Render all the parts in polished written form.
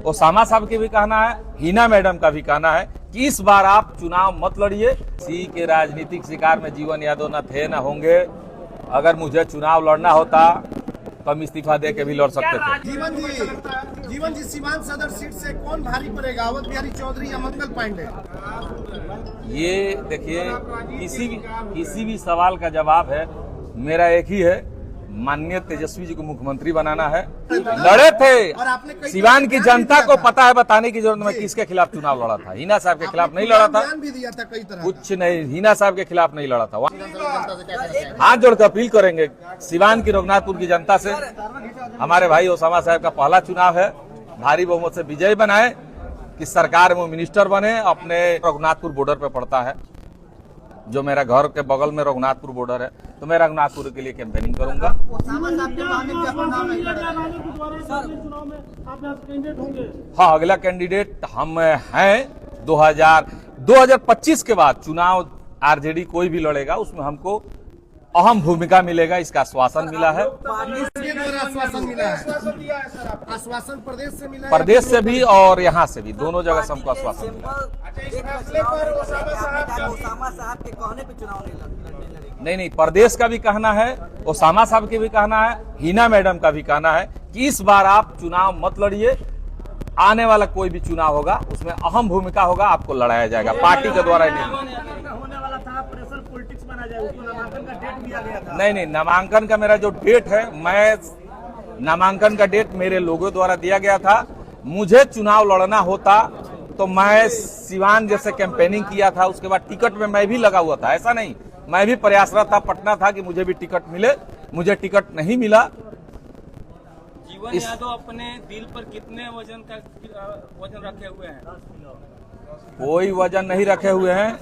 Osama साहब के भी कहना है, हिना मैडम का भी कहना है कि इस बार आप चुनाव मत लड़िए। किसी के राजनीतिक शिकार में जीवन यादव न थे न होंगे। अगर मुझे चुनाव लड़ना होता तो हम इस्तीफा दे के भी लड़ सकते थे। जीवन जी सीवान सदर सीट से कौन भारी पड़ेगा, अवध बिहारी चौधरी या मंगल पांडे? ये देखिए, किसी भी सवाल का जवाब है मेरा एक ही है, माननीय तेजस्वी जी को मुख्यमंत्री बनाना है। लड़े थे, सिवान की जनता को पता है, बताने की जरूरत। मैं किसके खिलाफ चुनाव लड़ा था? हिना साहब के खिलाफ नहीं लड़ा था, कुछ नहीं, हिना साहब के खिलाफ नहीं लड़ा था। हाथ जोड़कर अपील करेंगे सिवान की रघुनाथपुर की जनता से, हमारे भाई ओसामा साहब का पहला चुनाव है, भारी बहुमत से विजय बनाए, कि सरकार में मिनिस्टर बने। अपने रघुनाथपुर बॉर्डर पे पड़ता है, जो मेरा घर के बगल में रघुनाथपुर बॉर्डर है, तो मैं रघुनाथपुर के लिए कैंपेनिंग करूंगा। हाँ, अगला कैंडिडेट हम हैं। 2025 के बाद चुनाव आरजेडी कोई भी लड़ेगा, उसमें हमको अहम भूमिका मिलेगा, इसका आश्वासन मिला है। आश्वासन प्रदेश से मिला है, प्रदेश से भी और यहाँ से भी, दोनों जगह से हमको आश्वासन मिला है। नहीं, प्रदेश का भी कहना है, ओसामा साहब के भी कहना है, हिना मैडम का भी कहना है कि इस बार आप चुनाव मत लड़िए। आने वाला कोई भी चुनाव होगा उसमें अहम भूमिका होगा, आपको लड़ाया जाएगा पार्टी के द्वारा। नहीं, नामांकन का मेरा जो डेट है, नामांकन का डेट मेरे लोगों द्वारा दिया गया था। मुझे चुनाव लड़ना होता तो मैं सिवान जैसे कैंपेनिंग किया था, उसके बाद टिकट में मैं भी लगा हुआ था। ऐसा नहीं, मैं भी प्रयासरत था, पटना था कि मुझे भी टिकट मिले, मुझे टिकट नहीं मिला। जीवन यादव अपने दिल पर कितने वजन रखे हुए हैं? कोई वजन नहीं रखे हुए हैं।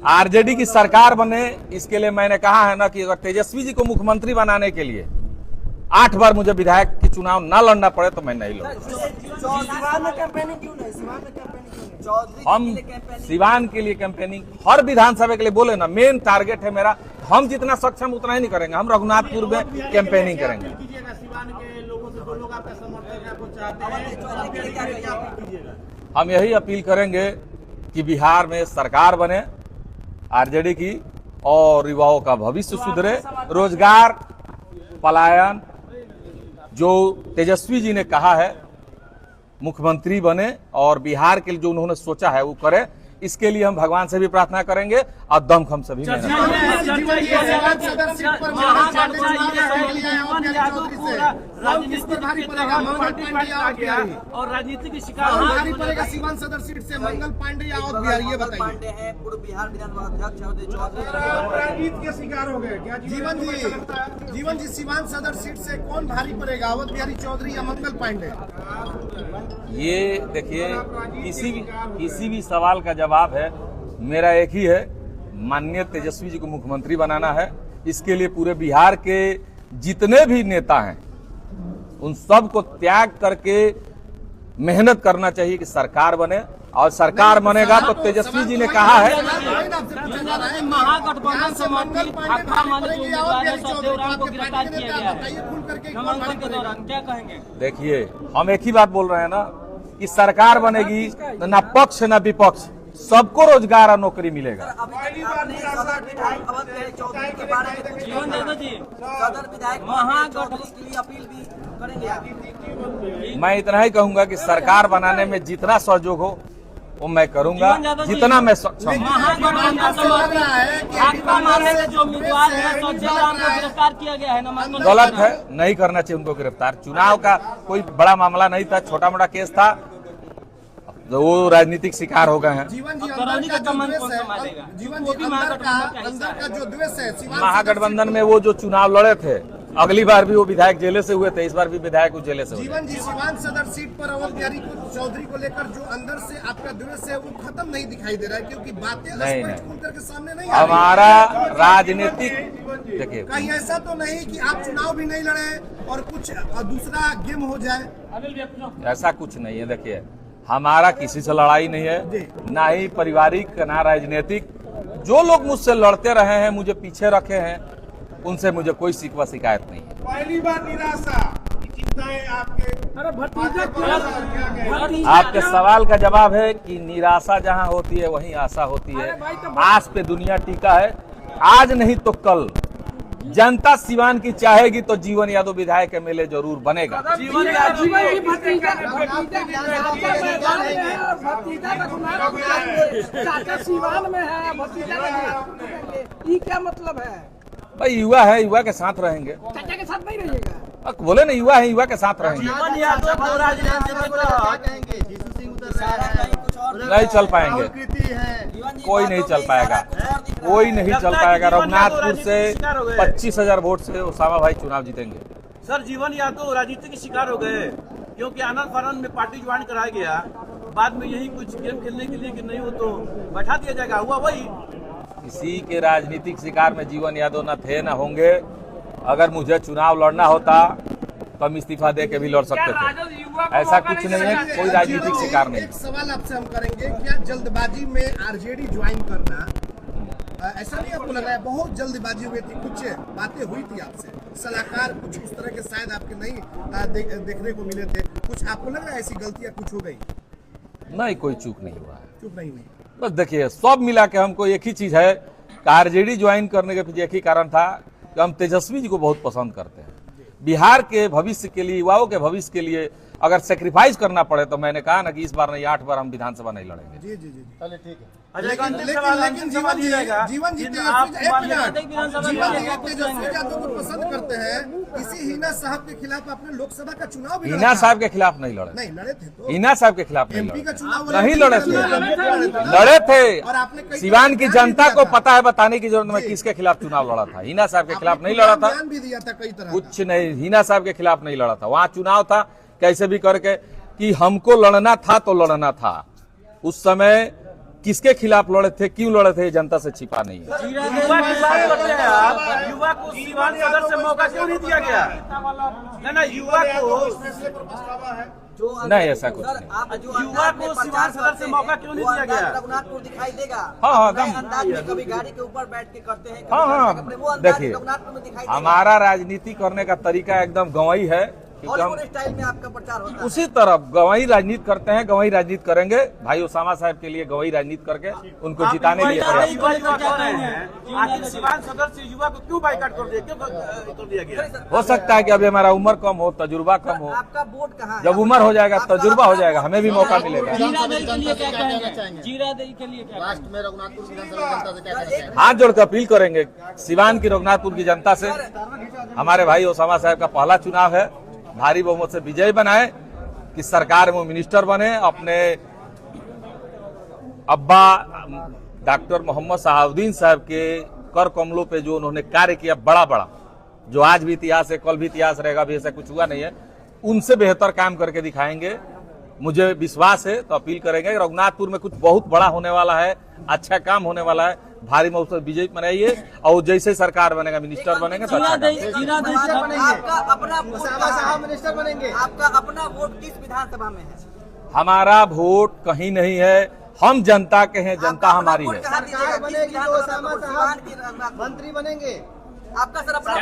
आरजेडी की सरकार बने, इसके लिए मैंने कहा है ना कि अगर तेजस्वी जी को मुख्यमंत्री बनाने के लिए 8 बार मुझे विधायक की चुनाव ना लड़ना पड़े तो मैं नहीं लड़ूंगा। हम सिवान के लिए कैंपेनिंग हर विधानसभा के लिए बोले ना, मेन टारगेट है मेरा। हम जितना सक्षम उतना ही नहीं करेंगे, हम रघुनाथपुर में कैंपेनिंग करेंगे। हम यही अपील करेंगे कि बिहार में सरकार बने आरजेडी की, और युवाओं का भविष्य सुधरे, रोजगार, पलायन, जो तेजस्वी जी ने कहा है, मुख्यमंत्री बने और बिहार के लिए जो उन्होंने सोचा है वो करे। इसके लिए हम भगवान से भी प्रार्थना करेंगे और दमखम से भी मेहनत और राजनीतिक शिकार सीवान सदर सीट से मंगल पांडे या अवध बिहारी, ये बताइए। हैं पूर्व बिहार विधानसभा अध्यक्ष राजनीति के शिकार हो गए क्या जीवन जी सीवान सदर सीट से कौन भारी पड़ेगा, अवध बिहारी चौधरी या मंगल पांडे? ये देखिए, किसी भी सवाल का जवाब है मेरा एक ही है, माननीय तेजस्वी जी को मुख्यमंत्री बनाना है। इसके लिए पूरे बिहार के जितने भी नेता हैं उन सब को त्याग करके मेहनत करना चाहिए कि सरकार बने, और सरकार बनेगा तो तेजस्वी जी ने कहा है। महागठबंधन से को गिरफ्तार किया गया है नामांकन के दौरान, क्या कहेंगे? देखिए, हम एक ही बात बोल रहे हैं ना कि सरकार बनेगी तो ना पक्ष ना विपक्ष, सबको रोजगार और नौकरी मिलेगा। जीवन यादव जी महागठबंधन के लिए अपील भी करेंगे? मैं इतना ही कहूंगा कि सरकार बनाने में जितना सहयोग हो वो मैं करूंगा, जितना मैं सक्षम हूँ। गिरफ्तार किया गया है नामांकन, गलत है, नहीं करना चाहिए उनको गिरफ्तार। चुनाव का कोई बड़ा मामला नहीं था, छोटा मोटा केस था, तो वो राजनीतिक शिकार हो गए हैं। महागठबंधन में वो जो चुनाव लड़े थे, अगली बार भी वो विधायक जेले से हुए थे, इस बार भी विधायक जेले से हुए। जीवन जी सीवान सदर सीट पर अवध बिहारी चौधरी को लेकर जो अंदर से आपका द्वेष है वो खत्म नहीं दिखाई दे रहा है, क्योंकि बातें स्पष्ट खुल करके सामने नहीं आ रही। हमारा राजनीतिक, देखिए, कहीं ऐसा तो नहीं कि आप चुनाव भी नहीं लड़े और कुछ दूसरा गेम हो जाए? ऐसा कुछ नहीं है। देखिए, हमारा किसी से लड़ाई नहीं है, ना ही पारिवारिक ना राजनीतिक। जो लोग मुझसे लड़ते रहे हैं, मुझे पीछे रखे हैं, उनसे मुझे कोई शिकवा शिकायत नहीं है। पहली बार निराशा की चिंताएं आपके आपके सवाल का जवाब है कि निराशा जहां होती है वहीं आशा होती है। आस पे दुनिया टीका है। आज नहीं तो कल जनता सिवान की चाहेगी तो जीवन यादव विधायक एमएलए जरूर बनेगा। सीवान में है, ये क्या मतलब है? भाई युवा है, युवा के साथ रहेंगे। चाचा के साथ नहीं रहिएगा? बोले ना युवा है, युवा के साथ रहेंगे। नहीं चल पाएंगे, कोई नहीं चल पाएगा, कोई नहीं चल पाएगा। रघुनाथपुर से 25,000 वोट से ओसामा भाई चुनाव जीतेंगे। सर जीवन यादव राजनीति के शिकार हो गए क्योंकि आनंद फानंद में पार्टी ज्वाइन कराया गया, बाद में यही कुछ गेम खेलने के लिए कि नहीं हो तो बैठा दिया जाएगा, हुआ वही। किसी के राजनीतिक शिकार में जीवन यादव न थे न होंगे। अगर मुझे चुनाव लड़ना होता तो हम इस्तीफा दे के भी लड़ सकते थे। ऐसा कुछ नहीं है, कोई राजनीतिक शिकार नहीं। एक सवाल आपसे हम करेंगे, क्या जल्दबाजी में आरजेडी ज्वाइन करना ऐसा नहीं आपको लगा है? बहुत जल्दबाजी हुई थी, कुछ बातें हुई थी आपसे, सलाहकार कुछ उस तरह के शायद आपके नहीं देखने को मिले थे, कुछ आपको लग रहा है ऐसी गलतियां कुछ हो गई? नहीं, कोई चूक नहीं हुआ है। चुप नहीं हुई। बस देखिए, सब मिला के हमको एक ही चीज है कि आरजेडी ज्वाइन करने के पीछे एक ही कारण था कि हम तेजस्वी जी को बहुत पसंद करते हैं। बिहार के भविष्य के लिए, युवाओं के भविष्य के लिए अगर सेक्रीफाइस करना पड़े तो मैंने कहा ना कि इस बार नहीं 8 बार हम विधानसभा नहीं लड़ेंगे। जी जी जी, चलिए ठीक है। लेकिन जीवन जी तेजस्वी यादव को पसंद करते हैं, इसी हिना साहब के खिलाफ आपने लोकसभा का चुनाव भी हिना साहब के खिलाफ नहीं लड़े। नहीं लड़े थे तो हिना साहब के खिलाफ नहीं एमपी का लड़े, चुनाव नहीं लड़े थे, लड़े थे। और आपने सिवान की जनता को पता है, बताने की जरूरत नहीं किसके खिलाफ चुनाव लड़ा था। हिना साहब के खिलाफ नहीं लड़ा था, बयान भी दिया था कई तरह का। कुछ नहीं, हिना साहब के खिलाफ नहीं लड़ा था। वहां चुनाव था कैसे भी करके कि हमको लड़ना था तो लड़ना था। उस समय किसके खिलाफ लड़े थे, क्यों लड़े थे, जनता से छिपा नहीं है। युवा की बात करते हैं आप, युवा को सीवान सदर से मौका क्यों नहीं दिया गया? ना युवा को नहीं, ऐसा कुछ नहीं। युवा को सीवान सदर से मौका क्यों नहीं दिया गया? रघुनाथपुर दिखाई देगा। हाँ, नए अंदाज में कभी गाड़ी के ऊपर बैठ के करते हैं, हाँ, देखिए, हमारा राजनीति करने का तरीका एकदम गंवाई है। हॉलीवुड स्टाइल में आपका प्रचार होता है। उसी तरह गंवाई राजनीति करते हैं, गंवाई राजनीति करेंगे। भाई ओसामा साहब के लिए गंवाई राजनीति करके उनको जिताने के लिए आखिर सीवान सदर से युवा को क्यों बाइकाट कर दिया गया? हो सकता है कि अभी हमारा उम्र कम हो, तजुर्बा कम हो। आपका वोट कहाँ है? जब उम्र हो जाएगा, तजुर्बा हो जाएगा, हमें भी मौका मिलेगा। जीरादेई के लिए क्या कहेंगे? जीरादेई के लिए क्या लास्ट में रघुनाथपुर विधानसभा जनता से क्या कहना चाहेंगे? हाथ जोड़ कर अपील करेंगे सिवान की, रघुनाथपुर की जनता से। हमारे भाई ओसामा साहब का पहला चुनाव है, भारी बहुमत से विजय बनाए, कि सरकार में मिनिस्टर बने। अपने अब्बा डॉक्टर मोहम्मद शहाबुद्दीन साहब के कर कमलों पे जो उन्होंने कार्य किया बड़ा बड़ा, जो आज भी इतिहास है, कल भी इतिहास रहेगा, अभी ऐसा कुछ हुआ नहीं है, उनसे बेहतर काम करके दिखाएंगे। मुझे विश्वास है, तो अपील करेंगे। रघुनाथपुर में कुछ बहुत बड़ा होने वाला है, अच्छा काम होने वाला है। भारी मत से विजय बनाइए, और जैसे सरकार बनेगा, मिनिस्टर बनेंगे तो अच्छा काम। आपका अपना मिनिस्टर बनेंगे। आपका अपना वोट किस विधानसभा में है? हमारा वोट कहीं नहीं है, हम जनता के हैं, जनता हमारी है। मंत्री बनेंगे। आपका सर अपना